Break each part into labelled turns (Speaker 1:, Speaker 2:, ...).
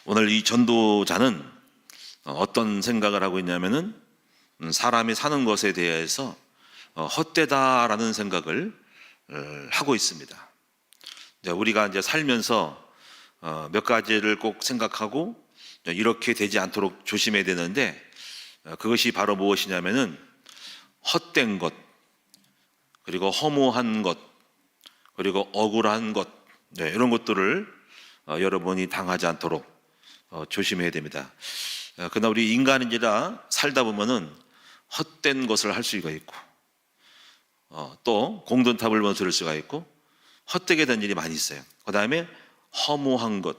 Speaker 1: 오늘 이 전도자는 어떤 생각을 하고 있냐면은 사람이 사는 것에 대해서 헛되다라는 생각을 하고 있습니다. 우리가 이제 살면서 몇 가지를 꼭 생각하고 이렇게 되지 않도록 조심해야 되는데, 그것이 바로 무엇이냐면은 헛된 것, 그리고 허무한 것, 그리고 억울한 것, 이런 것들을 여러분이 당하지 않도록 조심해야 됩니다. 그러나 우리 인간인지라 살다 보면은 헛된 것을 할 수가 있고, 또 공든탑을 무너뜨릴 수가 있고, 헛되게 된 일이 많이 있어요. 그 다음에 허무한 것,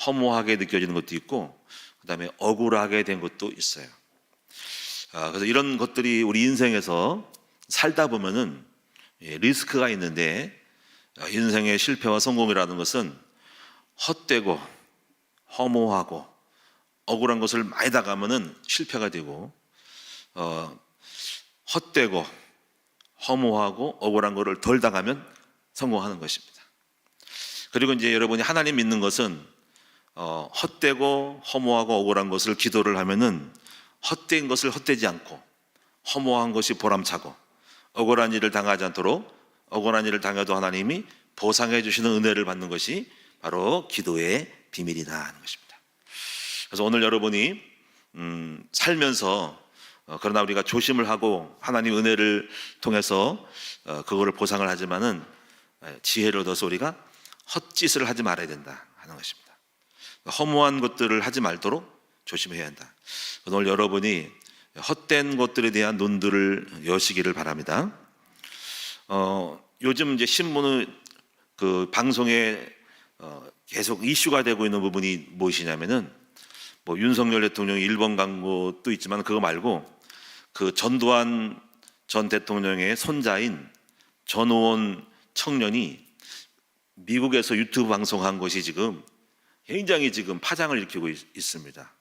Speaker 1: 허무하게 느껴지는 것도 있고, 그 다음에 억울하게 된 것도 있어요. 그래서 이런 것들이 우리 인생에서 살다 보면은 리스크가 있는데, 인생의 실패와 성공이라는 것은 헛되고 허무하고 억울한 것을 많이 당하면은 실패가 되고, 헛되고 허무하고 억울한 것을 덜 당하면 성공하는 것입니다. 그리고 이제 여러분이 하나님 믿는 것은 헛되고 허무하고 억울한 것을 기도를 하면은 헛된 것을 헛되지 않고, 허무한 것이 보람차고, 억울한 일을 당하지 않도록, 억울한 일을 당해도 하나님이 보상해 주시는 은혜를 받는 것이 바로 기도의 비밀이다 하는 것입니다. 그래서 오늘 여러분이 살면서 그러나 우리가 조심을 하고 하나님 은혜를 통해서 그거를 보상을 하지만은 지혜를 얻어서 우리가 헛짓을 하지 말아야 된다 하는 것입니다. 허무한 것들을 하지 말도록 조심해야 한다. 오늘 여러분이 헛된 것들에 대한 눈들을 여시기를 바랍니다. 요즘 이제 신문의 그 방송에 계속 이슈가 되고 있는 부분이 무엇이냐면은, 뭐 윤석열 대통령이 일본 간 것도 있지만 그거 말고 그 전두환 전 대통령의 손자인 전우원 청년이 미국에서 유튜브 방송한 것이 지금 굉장히 지금 파장을 일으키고 있습니다.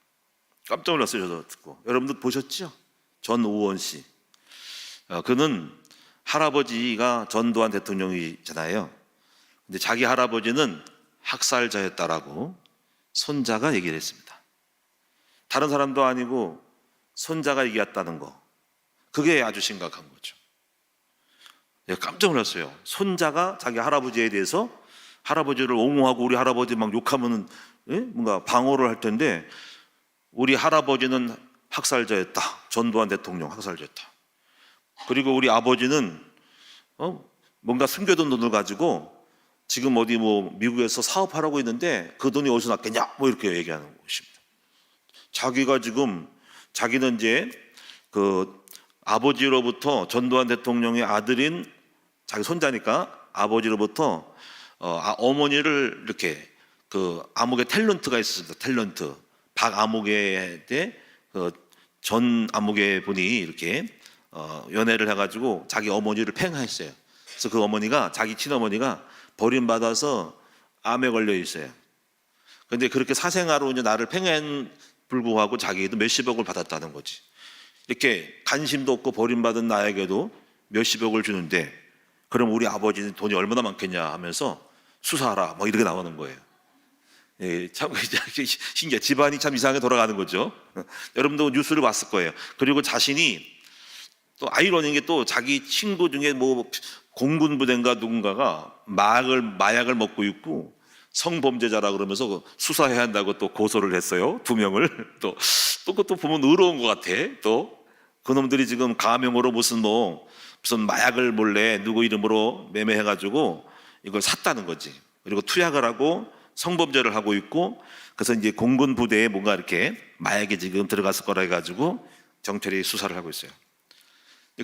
Speaker 1: 깜짝 놀랐어요. 저도 듣고. 여러분들 보셨죠? 전우원 씨. 그는 할아버지가 전두환 대통령이잖아요. 근데 자기 할아버지는 학살자였다라고 손자가 얘기를 했습니다. 다른 사람도 아니고 손자가 얘기했다는 거, 그게 아주 심각한 거죠. 깜짝 놀랐어요. 손자가 자기 할아버지에 대해서, 할아버지를 옹호하고 우리 할아버지 막 욕하면은 뭔가 방어를 할 텐데, 우리 할아버지는 학살자였다, 전두환 대통령 학살자였다. 그리고 우리 아버지는 뭔가 숨겨둔 돈을 가지고 지금 어디 뭐 미국에서 사업하라고 있는데 그 돈이 어디서 났겠냐, 뭐 이렇게 얘기하는 것입니다. 자기는 이제 그 아버지로부터, 전두환 대통령의 아들인 자기 손자니까 아버지로부터 어머니를 이렇게, 그 아무개 탤런트가 있었습니다. 탤런트 박아무개 때 그 전 아무개 분이 이렇게 연애를 해가지고 자기 어머니를 팽했어요. 그래서 그 어머니가, 자기 친어머니가 버림받아서 암에 걸려 있어요. 그런데 그렇게 사생아로 이제 나를 팽한 불구하고 자기도 몇십억을 받았다는 거지. 이렇게 관심도 없고 버림받은 나에게도 몇십억을 주는데, 그럼 우리 아버지는 돈이 얼마나 많겠냐 하면서 수사하라, 뭐 이렇게 나오는 거예요. 참 신기해. 집안이 참 이상하게 돌아가는 거죠. 여러분도 뉴스를 봤을 거예요. 그리고 자신이 또 아이러니한 게, 또 자기 친구 중에 뭐 공군부대인가 누군가가 마약을 먹고 있고 성범죄자라 그러면서 수사해야 한다고 또 고소를 했어요. 2명을. 또 그것도 보면 의로운 것 같아. 또 그놈들이 지금 가명으로 무슨 마약을 몰래 누구 이름으로 매매해가지고 이걸 샀다는 거지. 그리고 투약을 하고 성범죄를 하고 있고, 그래서 이제 공군 부대에 뭔가 이렇게 마약이 지금 들어갔을 거라 해가지고 경찰이 수사를 하고 있어요.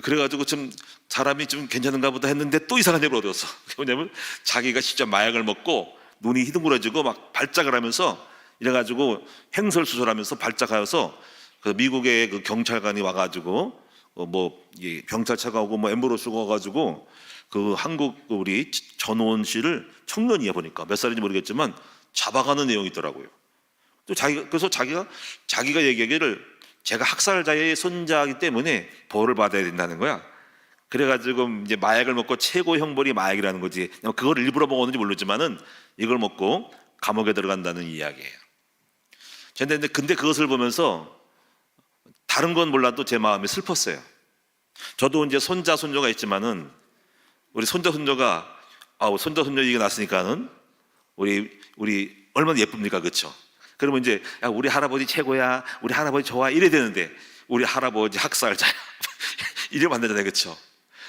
Speaker 1: 그래가지고 좀 사람이 좀 괜찮은가 보다 했는데 또 이상한 일을 얻었어. 왜냐면 자기가 진짜 마약을 먹고 눈이 희둥그레지고 막 발작을 하면서 이래가지고 행설수설하면서 발작하여서 그 미국의 그 경찰관이 와가지고 경찰차가 오고 뭐 앰뷸런스가 와가지고 그 한국 우리 전우원 씨를, 청년이야 보니까 몇 살인지 모르겠지만 잡아가는 내용이 있더라고요. 또 그래서 자기가 얘기하기를 제가 학살자의 손자이기 때문에 벌을 받아야 된다는 거야. 그래가지고 이제 마약을 먹고 최고 형벌이 마약이라는 거지. 그걸 일부러 먹었는지 모르지만은 이걸 먹고 감옥에 들어간다는 이야기예요. 근데 그것을 보면서 다른 건 몰라도 제 마음이 슬펐어요. 저도 이제 손자 손녀가 있지만은 우리 손자 손녀가 손자 손녀 얘기가 났으니까는 우리 얼마나 예쁩니까, 그렇죠? 그러면 이제 야, 우리 할아버지 최고야, 우리 할아버지 좋아 이래 되는데 우리 할아버지 학살자야 이래 만나잖아요, 그렇죠?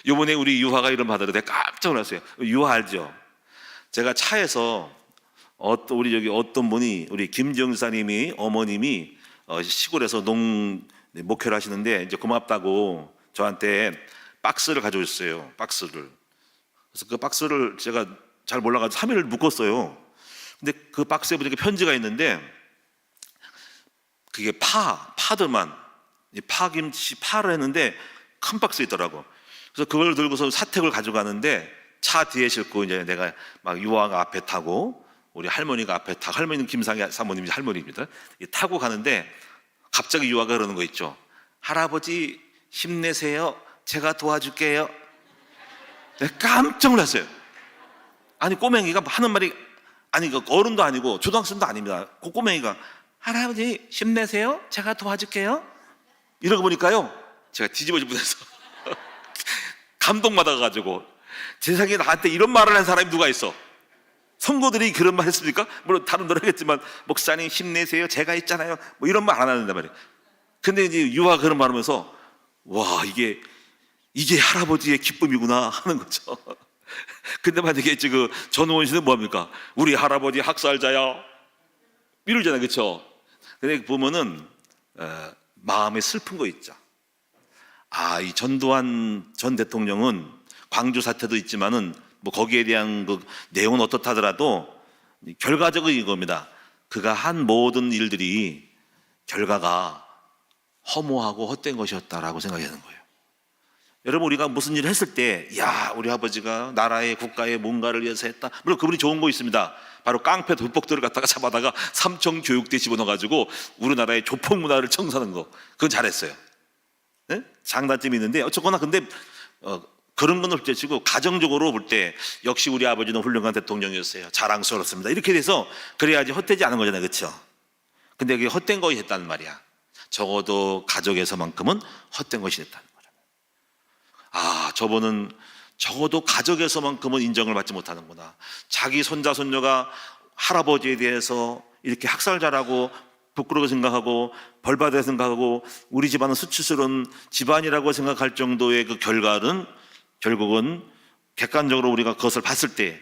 Speaker 1: 요번에 우리 유화가 이런 받아도 내가 깜짝 놀랐어요. 유화 알죠? 제가 차에서 어떤 분이 우리 김정사님이 어머님이 시골에서 목회를 하시는데 이제 고맙다고 저한테 박스를 가져오셨어요. 박스를. 그래서 그 박스를 제가 잘 몰라가지고 3일을 묶었어요. 근데 그 박스에 보니까 편지가 있는데 그게 파들만 파김치 파를 했는데 큰 박스에 있더라고. 그래서 그걸 들고서 사택을 가져가는데 차 뒤에 싣고 이제 내가 막 유아가 앞에 타고 우리 할머니가 앞에 타고, 할머니는 김상희 사모님이 할머니입니다. 타고 가는데 갑자기 유아가 그러는 거 있죠. 할아버지 힘내세요. 제가 도와줄게요. 내가 깜짝 놀랐어요. 아니 꼬맹이가 하는 말이 아니 어른도 아니고 초등학생도 아닙니다. 그 꼬맹이가 할아버지 힘내세요. 제가 도와줄게요. 이러고 보니까요 제가 뒤집어질 뻔해서 감동받아가지고 세상에 나한테 이런 말을 한 사람이 누가 있어? 성도들이 그런 말 했습니까? 물론 다른 데로 하겠지만 목사님 힘내세요. 제가 있잖아요. 뭐 이런 말 안 하는단 말이에요. 근데 이제 유아가 그런 말 하면서 와 이게 할아버지의 기쁨이구나 하는 거죠. 근데 만약에 그 전우원 씨는 뭐합니까? 우리 할아버지 학살자야 이러잖아요, 그렇죠? 근데 보면은 마음에 슬픈 거 있죠. 이 전두환 전 대통령은 광주 사태도 있지만은 뭐 거기에 대한 그 내용은 어떻다 하더라도 결과적인 이겁니다. 그가 한 모든 일들이 결과가 허무하고 헛된 것이었다라고 생각하는 거예요. 여러분 우리가 무슨 일을 했을 때 우리 아버지가 나라의 국가의 뭔가를 위해서 했다. 물론 그분이 좋은 거 있습니다. 바로 깡패 돌복들을 갖다가 잡아다가 삼청 교육대 집어넣어가지고 우리나라의 조폭 문화를 청소하는 거 그건 잘했어요. 네? 장단점이 있는데 어쨌거나 근데 그런 건 둘째치고 가정적으로 볼 때 역시 우리 아버지는 훌륭한 대통령이었어요. 자랑스럽습니다. 이렇게 돼서 그래야지 헛되지 않은 거잖아요, 그렇죠? 근데 그게 헛된 것이 됐다는 말이야. 적어도 가족에서만큼은 헛된 것이 됐다는 거잖아요. 저분은 적어도 가족에서만큼은 인정을 받지 못하는구나. 자기 손자 손녀가 할아버지에 대해서 이렇게 학살자라고 부끄러워 생각하고 벌받아 생각하고 우리 집안은 수치스러운 집안이라고 생각할 정도의 그 결과는 결국은 객관적으로 우리가 그것을 봤을 때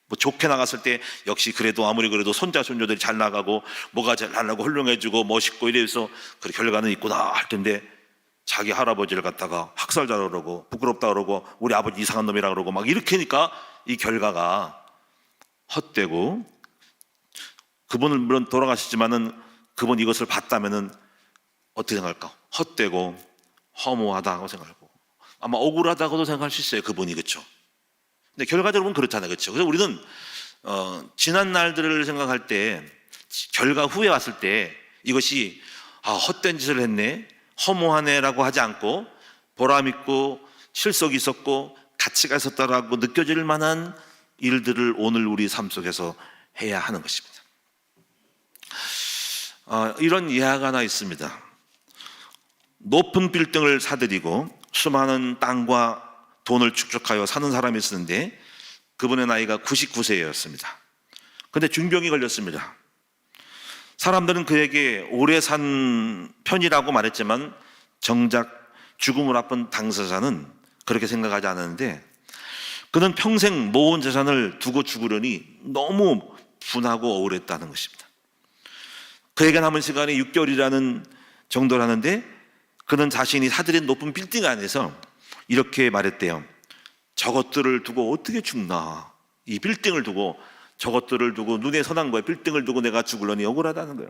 Speaker 1: 뭐 좋게 나갔을 때 역시 그래도 아무리 그래도 손자 손녀들이 잘 나가고 뭐가 잘 나가고 훌륭해지고 멋있고 이래서 그 결과는 있구나 할 텐데 자기 할아버지를 갖다가 학살자라고 그러고 부끄럽다 그러고 우리 아버지 이상한 놈이라 그러고 막 이렇게 하니까 이 결과가 헛되고 그분은 물론 돌아가시지만은 그분 이것을 봤다면은 어떻게 생각할까? 헛되고 허무하다고 생각하고 아마 억울하다고도 생각할 수 있어요. 그분이 그렇죠. 근데 결과적으로는 그렇잖아요, 그렇죠. 그래서 우리는 지난 날들을 생각할 때 결과 후에 왔을 때 이것이 헛된 짓을 했네, 허무하네라고 하지 않고 보람 있고 실속이 있었고 가치가 있었다라고 느껴질 만한 일들을 오늘 우리 삶 속에서 해야 하는 것입니다. 이런 이야기가 하나 있습니다. 높은 빌딩을 사들이고 수많은 땅과 돈을 축적하여 사는 사람이 있었는데 그분의 나이가 99세였습니다. 그런데 중병이 걸렸습니다. 사람들은 그에게 오래 산 편이라고 말했지만 정작 죽음을 앞둔 당사자는 그렇게 생각하지 않았는데 그는 평생 모은 재산을 두고 죽으려니 너무 분하고 억울했다는 것입니다. 그에게 남은 시간이 6개월이라는 정도라는데 그는 자신이 사들인 높은 빌딩 안에서 이렇게 말했대요. 저것들을 두고 어떻게 죽나. 이 빌딩을 두고 저것들을 두고 눈에 선한 거예요. 빌딩을 두고 내가 죽으려니 억울하다는 거예요.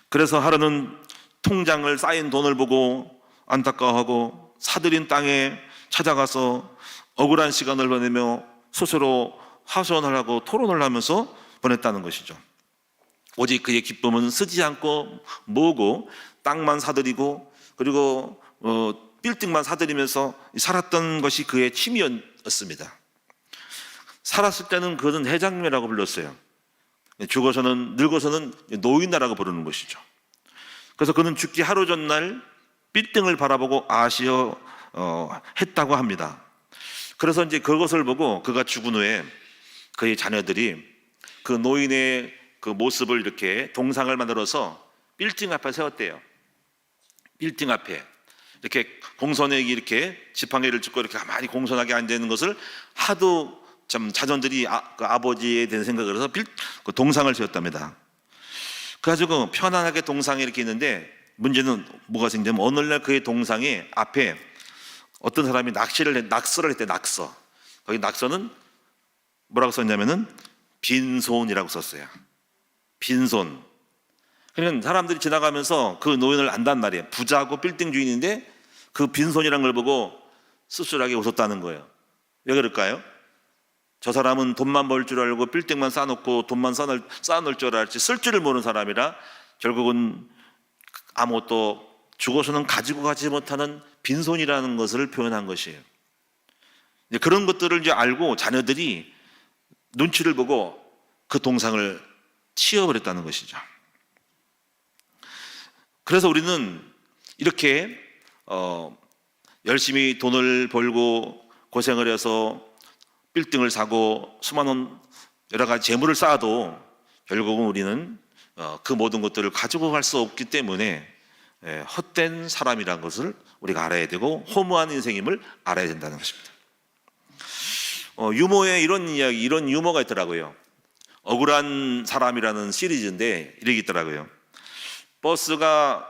Speaker 1: 그래서 하루는 통장을 쌓인 돈을 보고 안타까워하고 사들인 땅에 찾아가서 억울한 시간을 보내며 스스로 하소연을 하고 토론을 하면서 보냈다는 것이죠. 오직 그의 기쁨은 쓰지 않고 모으고 땅만 사들이고 그리고 빌딩만 사들이면서 살았던 것이 그의 취미였습니다. 살았을 때는 그것은 해장님이라고 불렀어요. 죽어서는 늙어서는 노인나라고 부르는 것이죠. 그래서 그는 죽기 하루 전날 빌딩을 바라보고 아시어 했다고 합니다. 그래서 이제 그것을 보고 그가 죽은 후에 그의 자녀들이 그 노인의 그 모습을 이렇게 동상을 만들어서 빌딩 앞에 세웠대요. 빌딩 앞에 이렇게 공손하게 이렇게 지팡이를 짚고 이렇게 가만히 공손하게 앉아 있는 것을 하도 참 자손들이 그 아버지에 대한 생각을 해서 그 동상을 세웠답니다. 그래가지고 편안하게 동상에 이렇게 있는데 문제는 뭐가 생기냐면 어느 날 그의 동상에 앞에 어떤 사람이 낙서를 했대. 낙서. 거기 낙서는 뭐라고 썼냐면은 빈손이라고 썼어요. 빈손. 그러니까 사람들이 지나가면서 그 노인을 안단 말이에요. 부자고 빌딩 주인인데 그 빈손이란 걸 보고 씁쓸하게 웃었다는 거예요. 왜 그럴까요? 저 사람은 돈만 벌 줄 알고 빌딩만 쌓아놓고 돈만 쌓아놓을 줄 알았지 쓸 줄을 모르는 사람이라 결국은 아무것도 죽어서는 가지고 가지 못하는 빈손이라는 것을 표현한 것이에요. 그런 것들을 이제 알고 자녀들이 눈치를 보고 그 동상을 치워버렸다는 것이죠. 그래서 우리는 이렇게 열심히 돈을 벌고 고생을 해서 빌딩을 사고 수많은 여러 가지 재물을 쌓아도 결국은 우리는 그 모든 것들을 가지고 갈 수 없기 때문에 헛된 사람이라는 것을 우리가 알아야 되고 허무한 인생임을 알아야 된다는 것입니다. 유머에 이런 이야기, 이런 유머가 있더라고요. 억울한 사람이라는 시리즈인데 이렇게 있더라고요. 버스가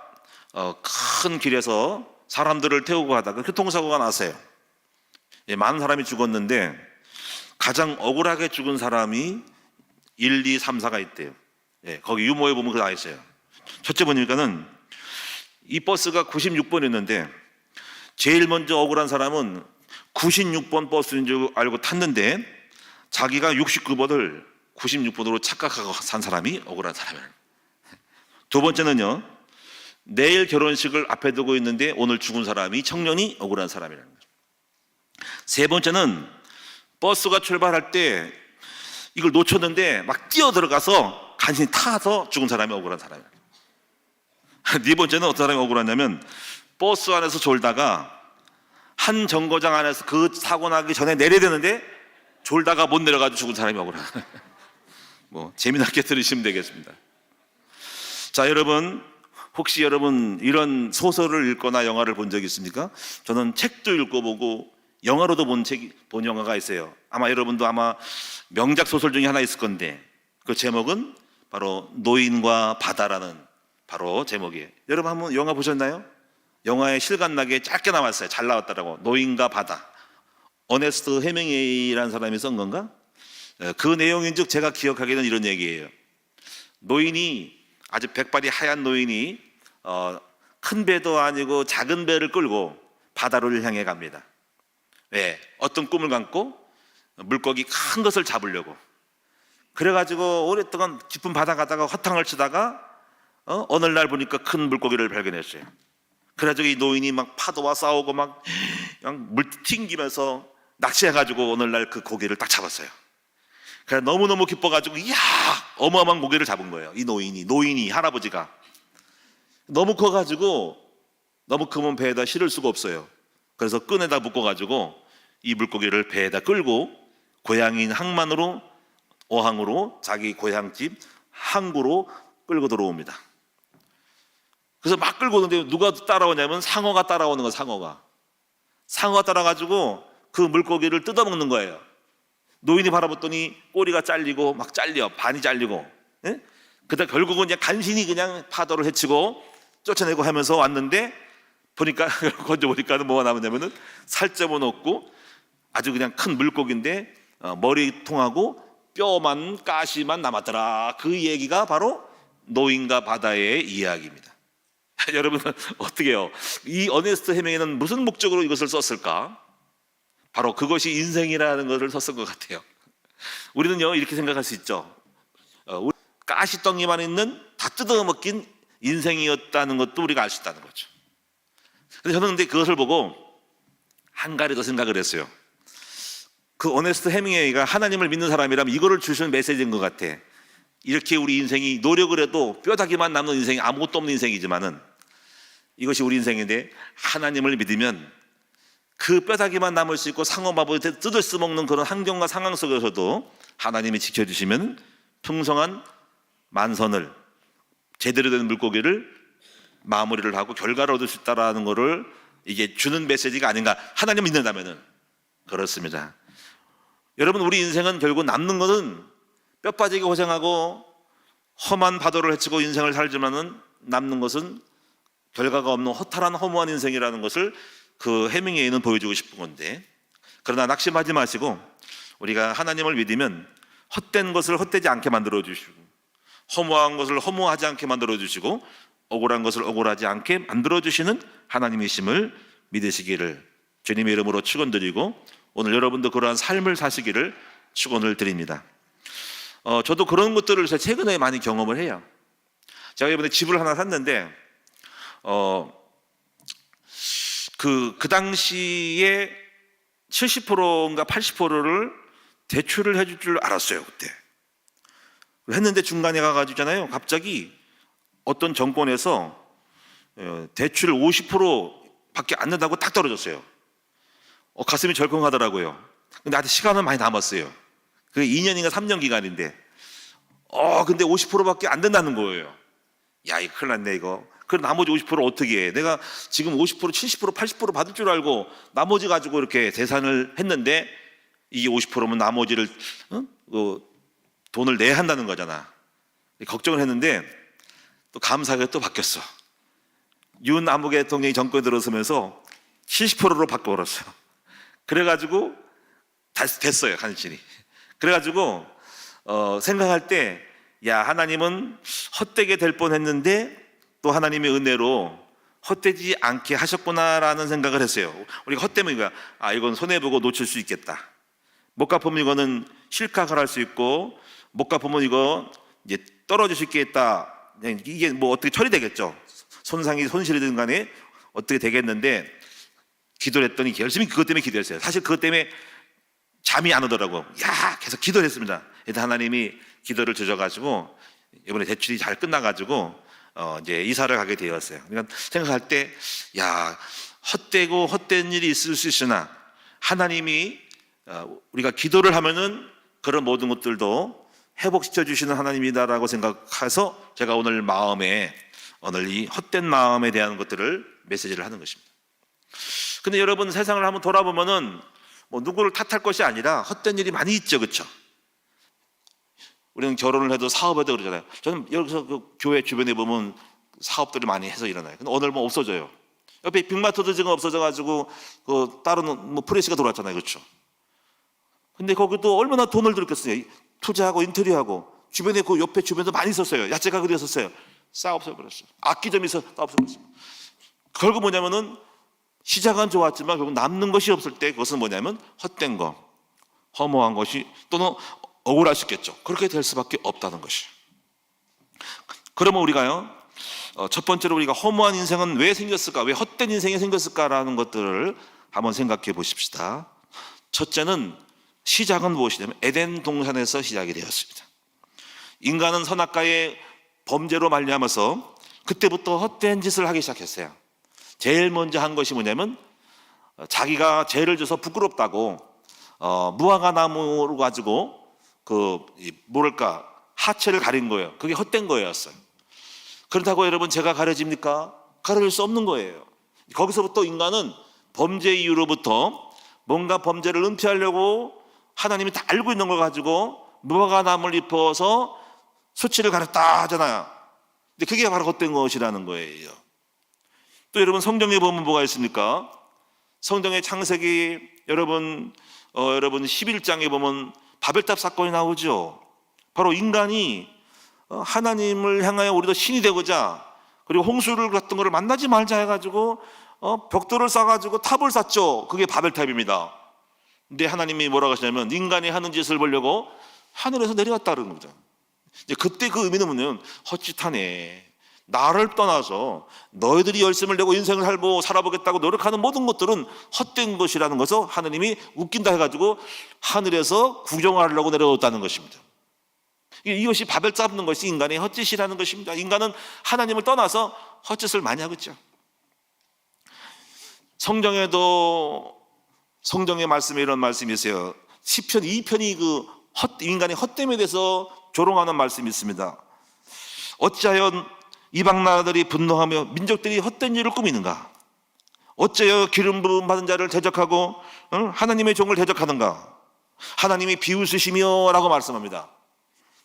Speaker 1: 큰 길에서 사람들을 태우고 가다가 교통사고가 났어요. 많은 사람이 죽었는데 가장 억울하게 죽은 사람이 1, 2, 3, 4가 있대요. 거기 유머에 보면 그거 다 있어요. 첫째 보니까는 이 버스가 96번이었는데 제일 먼저 억울한 사람은 96번 버스인 줄 알고 탔는데 자기가 69번을 96번으로 착각하고 산 사람이 억울한 사람이에요. 두 번째는요, 내일 결혼식을 앞에 두고 있는데 오늘 죽은 사람이 청년이 억울한 사람이라는 거죠. 세 번째는 버스가 출발할 때 이걸 놓쳤는데 막 뛰어 들어가서 간신히 타서 죽은 사람이 억울한 사람이에요. 네 번째는 어떤 사람이 억울하냐면 버스 안에서 졸다가 한 정거장 안에서 그 사고 나기 전에 내려야 되는데 졸다가 못 내려가지고 죽은 사람이 억울한 뭐 재미나게 들으시면 되겠습니다. 자, 여러분, 혹시 여러분 이런 소설을 읽거나 영화를 본 적 있습니까? 저는 책도 읽어보고 영화로도 본 영화가 있어요. 아마 여러분도 아마 명작 소설 중에 하나 있을 건데 그 제목은 바로 노인과 바다라는 바로 제목이에요. 여러분 한번 영화 보셨나요? 영화에 실감나게 짧게 나왔어요. 잘 나왔더라고. 노인과 바다. 어네스트 해밍웨이라는 사람이 쓴 건가? 그 내용인즉 제가 기억하기에는 이런 얘기예요. 노인이 아주 백발이 하얀 노인이 큰 배도 아니고 작은 배를 끌고 바다를 향해 갑니다. 왜? 어떤 꿈을 갖고 물고기 큰 것을 잡으려고. 그래가지고 오랫동안 깊은 바다 가다가 허탕을 치다가 어느 날 보니까 큰 물고기를 발견했어요. 그래가지고 이 노인이 막 파도와 싸우고 막 그냥 물 튕기면서 낚시해가지고 어느 날 그 고기를 딱 잡았어요. 그래 너무너무 기뻐가지고 이야 어마어마한 고기를 잡은 거예요. 이 노인이 할아버지가 너무 커가지고 너무 크면 배에다 실을 수가 없어요. 그래서 끈에다 묶어가지고 이 물고기를 배에다 끌고 고향인 항만으로 어항으로 자기 고향집 항구로 끌고 들어옵니다. 그래서 막 끌고 오는데 누가 따라오냐면 상어가 따라오는 거예요. 상어가 따라가지고 그 물고기를 뜯어먹는 거예요. 노인이 바라봤더니 꼬리가 잘리고 막 잘려 반이 잘리고 그러다 결국은 그냥 간신히 그냥 파도를 헤치고 쫓아내고 하면서 왔는데 보니까 건져보니까 뭐가 남았냐면은 살점은 없고 아주 그냥 큰 물고기인데 머리통하고 뼈만 가시만 남았더라. 그 얘기가 바로 노인과 바다의 이야기입니다. 여러분 어떻게 해요? 이 어네스트 해밍웨이는 무슨 목적으로 이것을 썼을까? 바로 그것이 인생이라는 것을 썼을 것 같아요. 우리는요 이렇게 생각할 수 있죠. 가시덩이만 있는 다 뜯어먹긴 인생이었다는 것도 우리가 알 수 있다는 거죠. 근데 저는 그것을 보고 한 가지 더 생각을 했어요. 그 어네스트 해밍웨이가 하나님을 믿는 사람이라면 이거를 주시는 메시지인 것 같아. 이렇게 우리 인생이 노력을 해도 뼈다귀만 남는 인생이 아무것도 없는 인생이지만은 이것이 우리 인생인데 하나님을 믿으면 그 뼈다귀만 남을 수 있고 상어마법을 뜯을 수 먹는 그런 환경과 상황 속에서도 하나님이 지켜주시면 풍성한 만선을 제대로 된 물고기를 마무리를 하고 결과를 얻을 수 있다는 것을 이게 주는 메시지가 아닌가. 하나님 믿는다면은 그렇습니다. 여러분, 우리 인생은 결국 남는 것은 뼈 빠지게 고생하고 험한 파도를 헤치고 인생을 살지만은 남는 것은 결과가 없는 허탈한 허무한 인생이라는 것을 그 해밍웨이는 보여주고 싶은 건데, 그러나 낙심하지 마시고 우리가 하나님을 믿으면 헛된 것을 헛되지 않게 만들어 주시고 허무한 것을 허무하지 않게 만들어 주시고 억울한 것을 억울하지 않게 만들어 주시는 하나님이심을 믿으시기를 주님의 이름으로 축원드리고 오늘 여러분도 그러한 삶을 사시기를 축원을 드립니다. 저도 그런 것들을 최근에 많이 경험을 해요. 제가 이번에 집을 하나 샀는데 그 당시에 70%인가 80%를 대출을 해줄 줄 알았어요. 그때 했는데 중간에 가가지고 갑자기 어떤 정권에서 대출 50%밖에 안 낸다고 딱 떨어졌어요. 가슴이 절컹하더라고요. 근데 아직 시간은 많이 남았어요. 그게 2년인가 3년 기간인데 근데 50%밖에 안 된다는 거예요. 야, 이거 큰일 났네 이거. 그럼 나머지 50% 어떻게 해? 내가 지금 50%, 70%, 80% 받을 줄 알고 나머지 가지고 이렇게 계산을 했는데 이게 50%면 나머지를 돈을 내야 한다는 거잖아. 걱정을 했는데 또 감사하게 또 바뀌었어. 윤아무개 대통령이 정권에 들어서면서 70%로 바꿔버렸어요. 그래가지고 됐어요, 간신히. 그래가지고 생각할 때 야, 하나님은 헛되게 될 뻔했는데 또 하나님의 은혜로 헛되지 않게 하셨구나라는 생각을 했어요. 우리가 헛되면 이거야. 이건 손해보고 놓칠 수 있겠다. 못 갚으면 이거는 실각을 할 수 있고 못 갚으면 이거 이제 떨어질 수 있겠다. 이게 뭐 어떻게 처리되겠죠. 손실이든 간에 어떻게 되겠는데 기도를 했더니 열심히 그것 때문에 기도했어요. 사실 그것 때문에 잠이 안 오더라고. 계속 기도를 했습니다. 일단 하나님이 기도를 주셔가지고 이번에 대출이 잘 끝나가지고 이제 이사를 가게 되었어요. 그러니까 생각할 때 헛되고 헛된 일이 있을 수 있으나 하나님이 우리가 기도를 하면은 그런 모든 것들도 회복시켜 주시는 하나님이다라고 생각해서 제가 오늘 이 헛된 마음에 대한 것들을 메시지를 하는 것입니다. 근데 여러분, 세상을 한번 돌아보면은 뭐 누구를 탓할 것이 아니라 헛된 일이 많이 있죠, 그렇죠? 우리는 결혼을 해도 사업해도 그러잖아요. 저는 여기서 그 교회 주변에 보면 사업들을 많이 해서 일어나요. 근데 오늘 뭐 없어져요. 옆에 빅마트도 지금 없어져가지고 그 다른 뭐 프레시가 들어왔잖아요, 그렇죠? 근데 거기도 얼마나 돈을 들였겠어요. 투자하고 인테리어하고 주변에 그 옆에 주변도 많이 있었어요. 야채 가게도 있었어요. 싹 없어버렸어요. 악기점이 있어 다 없어버렸어요. 결국 뭐냐면은 시작은 좋았지만 결국 남는 것이 없을 때 그것은 뭐냐면 헛된 거, 허무한 것이 또는 억울할 수 있겠죠. 그렇게 될 수밖에 없다는 것이에요. 그러면 우리가요, 첫 번째로 우리가 허무한 인생은 왜 생겼을까? 왜 헛된 인생이 생겼을까라는 것들을 한번 생각해 보십시다. 첫째는 시작은 무엇이냐면 에덴 동산에서 시작이 되었습니다. 인간은 선악과의 범죄로 말미암아서 그때부터 헛된 짓을 하기 시작했어요. 제일 먼저 한 것이 뭐냐면 자기가 죄를 져서 부끄럽다고 무화과 나무를 가지고 하체를 가린 거예요. 그게 헛된 거였어요. 그렇다고 여러분 제가 가려집니까? 가려질 수 없는 거예요. 거기서부터 인간은 범죄 이유로부터 뭔가 범죄를 은폐하려고 하나님이 다 알고 있는 걸 가지고 무화과 나무를 입어서 수치를 가렸다 하잖아요. 근데 그게 바로 헛된 것이라는 거예요. 또 여러분 성경에 보면 뭐가 있습니까? 성경의 창세기 여러분 11장에 보면 바벨탑 사건이 나오죠. 바로 인간이 하나님을 향하여 우리도 신이 되고자 그리고 홍수를 같은 거를 만나지 말자 해가지고 벽돌을 쌓아가지고 탑을 쌓죠. 그게 바벨탑입니다. 근데 하나님이 뭐라고 하시냐면 인간이 하는 짓을 보려고 하늘에서 내려왔다는 거죠. 이제 그때 그 의미는 뭐냐면 헛짓하네. 나를 떠나서 너희들이 열심을 내고 인생을 살아보겠다고 노력하는 모든 것들은 헛된 것이라는 것을 하나님이 웃긴다 해가지고 하늘에서 구경하려고 내려왔다는 것입니다. 이것이 바벨 잡는 것이 인간의 헛짓이라는 것입니다. 인간은 하나님을 떠나서 헛짓을 많이 하고 있죠. 성경에도 성경의 말씀에 이런 말씀이 있어요. 시편 2편이 그 인간의 헛됨에 대해서 조롱하는 말씀이 있습니다. 어찌하여 이방 나라들이 분노하며 민족들이 헛된 일을 꾸미는가? 어찌하여 기름 부음 받은 자를 대적하고 하나님의 종을 대적하는가? 하나님이 비웃으시며 라고 말씀합니다.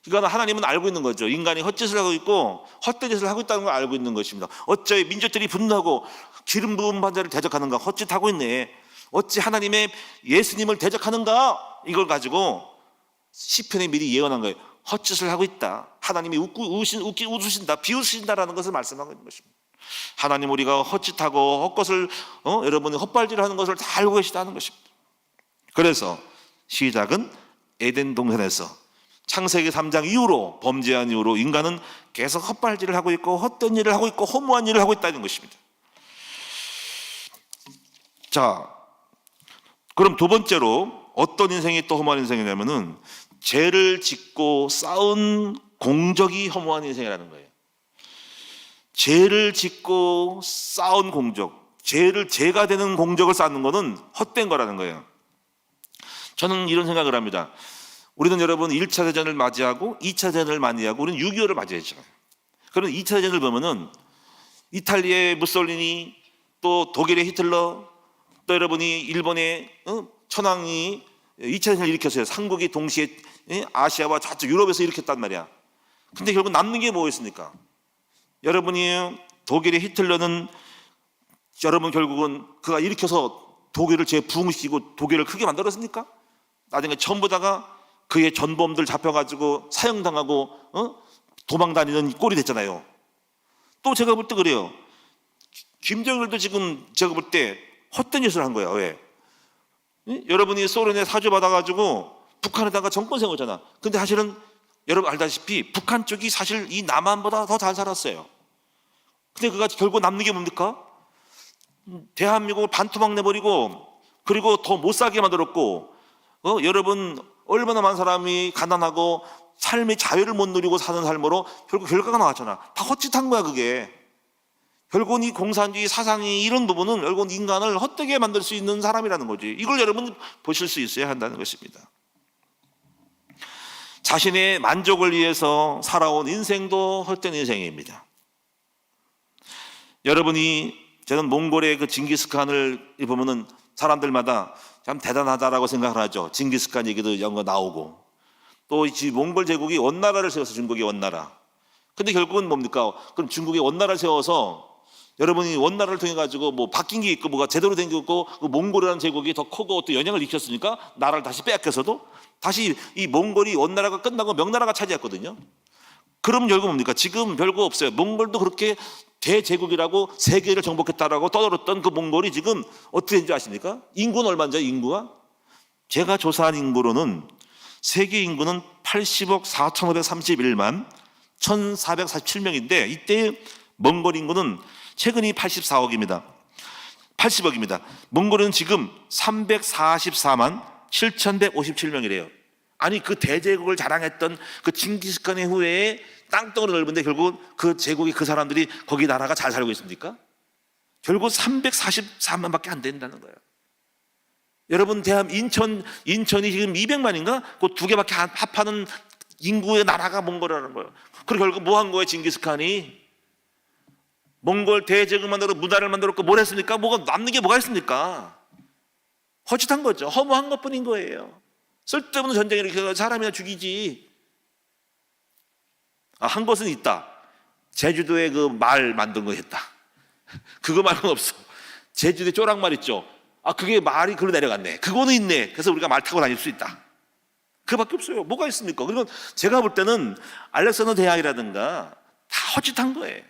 Speaker 1: 그러니까 하나님은 알고 있는 거죠. 인간이 헛짓을 하고 있고 헛된 짓을 하고 있다는 걸 알고 있는 것입니다. 어찌 민족들이 분노하고 기름 부음 받은 자를 대적하는가? 헛짓하고 있네. 어찌 하나님의 예수님을 대적하는가? 이걸 가지고 시편에 미리 예언한 거예요. 헛짓을 하고 있다. 하나님이 웃으신다, 비웃으신다라는 것을 말씀하고 있는 것입니다. 하나님 우리가 헛짓하고 헛것을 여러분이 헛발질하는 것을 다 알고 계시다는 것입니다. 그래서 시작은 에덴 동산에서 창세기 3장 이후로 범죄한 이후로 인간은 계속 헛발질을 하고 있고 헛된 일을 하고 있고 허무한 일을 하고 있다는 것입니다. 자, 그럼 두 번째로 어떤 인생이 또 허무한 인생이냐면은 죄를 짓고 쌓은 공적이 허무한 인생이라는 거예요. 죄를 짓고 쌓은 공적, 죄가 되는 공적을 쌓는 것은 헛된 거라는 거예요. 저는 이런 생각을 합니다. 우리는 여러분 1차 대전을 맞이하고 2차 대전을 맞이하고 우리는 6.25를 맞이했죠. 그럼 2차 대전을 보면은 이탈리아의 무솔리니, 또 독일의 히틀러, 또 여러분이 일본의 천황이 2차 대전을 일으켰어요. 삼국이 동시에 아시아와 저쪽 유럽에서 일으켰단 말이야. 근데 결국 남는 게 뭐였습니까? 여러분이 독일의 히틀러는 여러분 결국은 그가 일으켜서 독일을 재부흥시키고 독일을 크게 만들었습니까? 나중에 전부 다가 그의 전범들 잡혀가지고 사형당하고 도망다니는 꼴이 됐잖아요. 또 제가 볼 때 그래요. 김정일도 지금 제가 볼 때 헛된 짓을 한 거야. 왜? 여러분이 소련에 사주받아가지고 북한에다가 정권 세우잖아. 근데 사실은 여러분 알다시피 북한 쪽이 사실 이 남한보다 더 잘 살았어요. 근데 그가 결국 남는 게 뭡니까? 대한민국을 반토막 내버리고 그리고 더 못 살게 만들었고 여러분 얼마나 많은 사람이 가난하고 삶의 자유를 못 누리고 사는 삶으로 결국 결과가 나왔잖아. 다 헛짓한 거야 그게. 결국은 이 공산주의 사상이 이런 부분은 결국은 인간을 헛되게 만들 수 있는 사람이라는 거지. 이걸 여러분 보실 수 있어야 한다는 것입니다. 자신의 만족을 위해서 살아온 인생도 헛된 인생입니다. 여러분이 저는 몽골의 그 징기스칸을 보면은 사람들마다 참 대단하다라고 생각을 하죠. 징기스칸 얘기도 연거 나오고 또 이 몽골 제국이 원나라를 세워서 중국의 원나라. 근데 결국은 뭡니까? 그럼 중국의 원나라를 세워서 여러분이 원나라를 통해 가지고 뭐 바뀐 게 있고 뭐가 제대로 된 게 있고 그 몽골이라는 제국이 더 크고 또 영향을 익혔으니까 나라를 다시 빼앗겨서도 다시 이 몽골이 원나라가 끝나고 명나라가 차지했거든요. 그럼 결국 뭡니까? 지금 별거 없어요. 몽골도 그렇게 대제국이라고 세계를 정복했다라고 떠들었던 그 몽골이 지금 어떻게 된지 아십니까? 인구는 얼마인지 인구가? 제가 조사한 인구로는 세계 인구는 80억 4,531만 1,447명인데 이때 몽골 인구는 최근이 84억입니다. 80억입니다. 몽골은 지금 344만 7,157명이래요. 아니 그 대제국을 자랑했던 그 징기스칸의 후에 땅덩어리 넓은데 결국 그 제국이 그 사람들이 거기 나라가 잘 살고 있습니까? 결국 344만밖에 안 된다는 거예요. 여러분 인천이 지금 200만인가? 그 두 개밖에 합하는 인구의 나라가 몽골이라는 거예요. 그리고 결국 뭐 한 거예요? 징기스칸이 몽골 대제국 만들어 문화를 만들었고 뭘 했습니까? 뭐가 남는 게 뭐가 있습니까? 헛짓한 거죠. 허무한 것뿐인 거예요. 쓸데없는 전쟁을 일으켜서 사람이나 죽이지. 한 것은 있다. 제주도에 그 말 만든 거 했다. 그거 말은 없어. 제주도에 쪼락말 있죠. 그게 말이 글로 내려갔네. 그거는 있네. 그래서 우리가 말 타고 다닐 수 있다. 그거밖에 없어요. 뭐가 있습니까? 그리고 제가 볼 때는 알렉산더 대왕이라든가 다 헛짓한 거예요.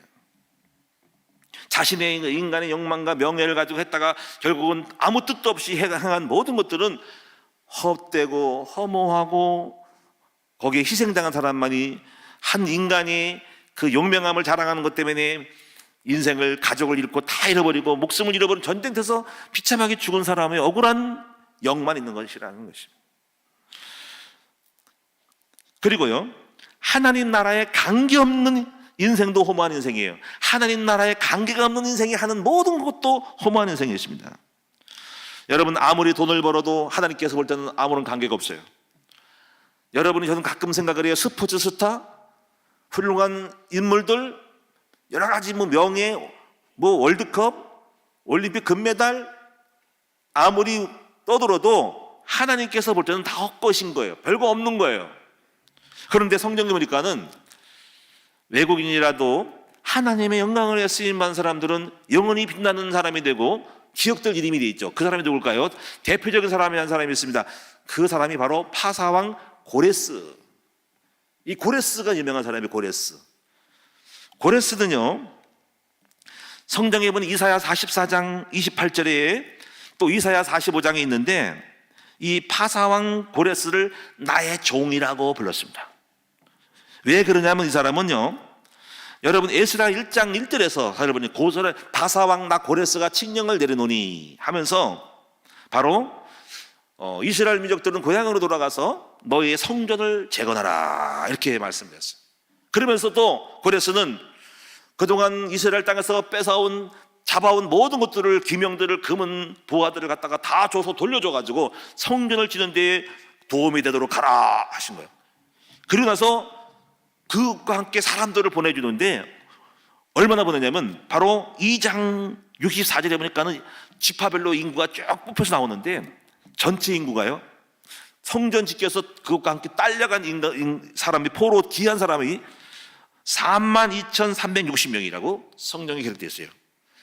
Speaker 1: 자신의 인간의 욕망과 명예를 가지고 했다가 결국은 아무 뜻도 없이 행한 모든 것들은 헛되고 허무하고 거기에 희생당한 사람만이 한 인간이 그 용맹함을 자랑하는 것 때문에 인생을 가족을 잃고 다 잃어버리고 목숨을 잃어버린 전쟁터에서 비참하게 죽은 사람의 억울한 영만 있는 것이라는 것입니다. 그리고요 하나님 나라에 관계없는 인생도 허무한 인생이에요. 하나님 나라에 관계가 없는 인생이 하는 모든 것도 허무한 인생이었습니다. 여러분, 아무리 돈을 벌어도 하나님께서 볼 때는 아무런 관계가 없어요. 여러분이, 저는 가끔 생각을 해요. 스포츠 스타, 훌륭한 인물들, 여러 가지 명예, 월드컵, 올림픽 금메달, 아무리 떠들어도 하나님께서 볼 때는 다 헛것인 거예요. 별거 없는 거예요. 그런데 성경에 보니까는 외국인이라도 하나님의 영광을 위해 쓰임받은 사람들은 영원히 빛나는 사람이 되고 기억될 이름이 되어 있죠. 그 사람이 누굴까요? 대표적인 사람이 한 사람이 있습니다. 그 사람이 바로 파사왕 고레스. 이 고레스가 유명한 사람이 고레스. 고레스는요, 성경에 보면 이사야 44장 28절에 또 이사야 45장에 있는데, 이 파사왕 고레스를 나의 종이라고 불렀습니다. 왜 그러냐면, 이 사람은요, 여러분 에스라 1장 1절에서 여러분이 고설에 파사왕 나 고레스가 칙령을 내려놓으니 하면서 바로 이스라엘 민족들은 고향으로 돌아가서 너희의 성전을 재건하라 이렇게 말씀드렸어요. 그러면서 또 고레스는 그동안 이스라엘 땅에서 잡아온 모든 것들을, 기명들을, 금은, 보화들을 갖다가 다 줘서 돌려줘가지고 성전을 짓는 데에 도움이 되도록 하라 하신 거예요. 그리고 나서 그것과 함께 사람들을 보내주는데 얼마나 보내냐면 바로 2장 64절에 보니까는 지파별로 인구가 쭉 뽑혀서 나오는데 전체 인구가요, 성전 짓기 위해서 그것과 함께 딸려간 사람이, 포로 귀한 사람이 32,360명이라고 성경에 기록되어 있어요.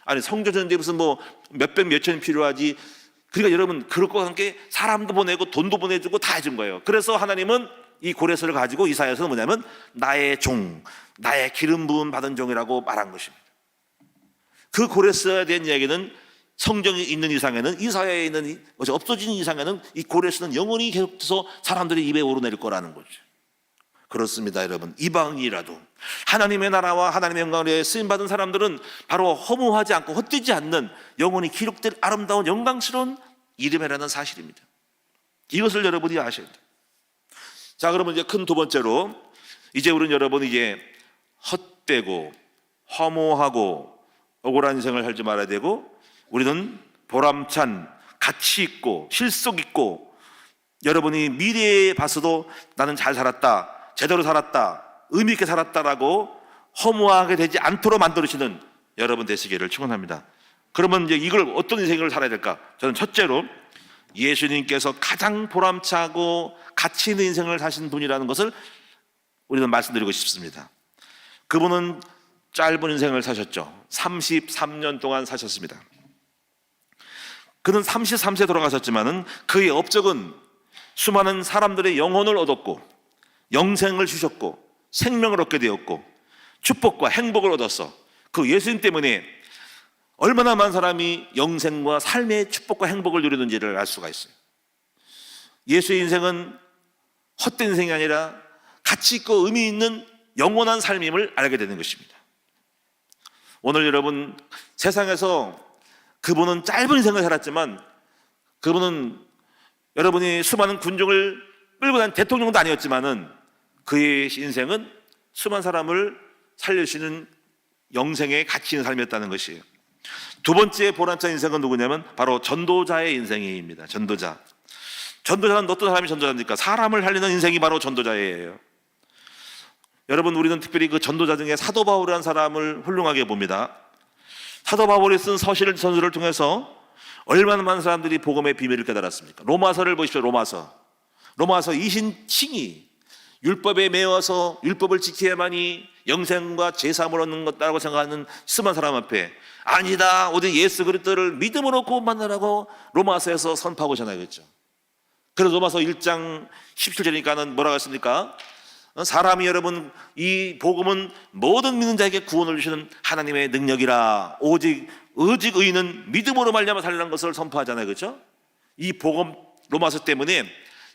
Speaker 1: 아니, 성전 짓는데 무슨 몇백 몇천이 필요하지. 그러니까 여러분, 그것과 함께 사람도 보내고 돈도 보내주고 다 해준 거예요. 그래서 하나님은 이 고레스를 가지고 이사야서는 뭐냐면 나의 종, 나의 기름 부음 받은 종이라고 말한 것입니다. 그 고레스에 대한 이야기는 성경에 있는 이상에는, 이사야에 있는, 없어진 이상에는 이 고레스는 영원히 계속해서 사람들의 입에 오르내릴 거라는 거죠. 그렇습니다, 여러분. 이방인이라도 하나님의 나라와 하나님의 영광을 위해 쓰임받은 사람들은 바로 허무하지 않고 헛되지 않는 영원히 기록될 아름다운 영광스러운 이름이라는 사실입니다. 이것을 여러분이 아셔야 돼요. 자, 그러면 이제 큰 두 번째로, 이제 우리는 여러분 이제 헛되고 허무하고 억울한 인생을 살지 말아야 되고, 우리는 보람찬, 가치 있고 실속 있고, 여러분이 미래에 봤어도 나는 잘 살았다, 제대로 살았다, 의미 있게 살았다라고 허무하게 되지 않도록 만들어주시는 여러분 되시기를 축원합니다. 그러면 이제 이걸 어떤 인생을 살아야 될까? 저는 첫째로 예수님께서 가장 보람차고 가치 있는 인생을 사신 분이라는 것을 우리는 말씀드리고 싶습니다. 그분은 짧은 인생을 사셨죠. 33년 동안 사셨습니다. 그는 33세에 돌아가셨지만은 그의 업적은 수많은 사람들의 영혼을 얻었고 영생을 주셨고 생명을 얻게 되었고 축복과 행복을 얻었어. 그 예수님 때문에 얼마나 많은 사람이 영생과 삶의 축복과 행복을 누리는지를 알 수가 있어요. 예수의 인생은 헛된 인생이 아니라 가치 있고 의미 있는 영원한 삶임을 알게 되는 것입니다. 오늘 여러분, 세상에서 그분은 짧은 인생을 살았지만, 그분은 여러분이 수많은 군중을 끌고 다닌 대통령도 아니었지만은 그의 인생은 수많은 사람을 살려주시는 영생의 가치 있는 삶이었다는 것이에요. 두 번째 보람찬 인생은 누구냐면 바로 전도자의 인생입니다. 전도자는 어떤 사람이 전도자입니까? 사람을 살리는 인생이 바로 전도자예요. 여러분, 우리는 특별히 그 전도자 중에 사도 바울이라는 사람을 훌륭하게 봅니다. 사도 바울이 쓴 서실 전서를 통해서 얼마나 많은 사람들이 복음의 비밀을 깨달았습니까? 로마서를 보십시오. 로마서 20층이 율법에 매여서 율법을 지켜야만이 영생과 제사함을 얻는 것이라고 생각하는 수많은 사람 앞에 아니다, 오직 예수 그리스도를 믿음으로 구원받으라고 로마서에서 선포하고 전하겠죠. 그래서 로마서 1장 17절이니까는 뭐라고 했습니까? 사람이, 여러분, 이 복음은 모든 믿는 자에게 구원을 주시는 하나님의 능력이라, 오직 의인은 믿음으로 말미암아 살리라는 것을 선포하잖아요. 그렇죠? 이 복음, 로마서 때문에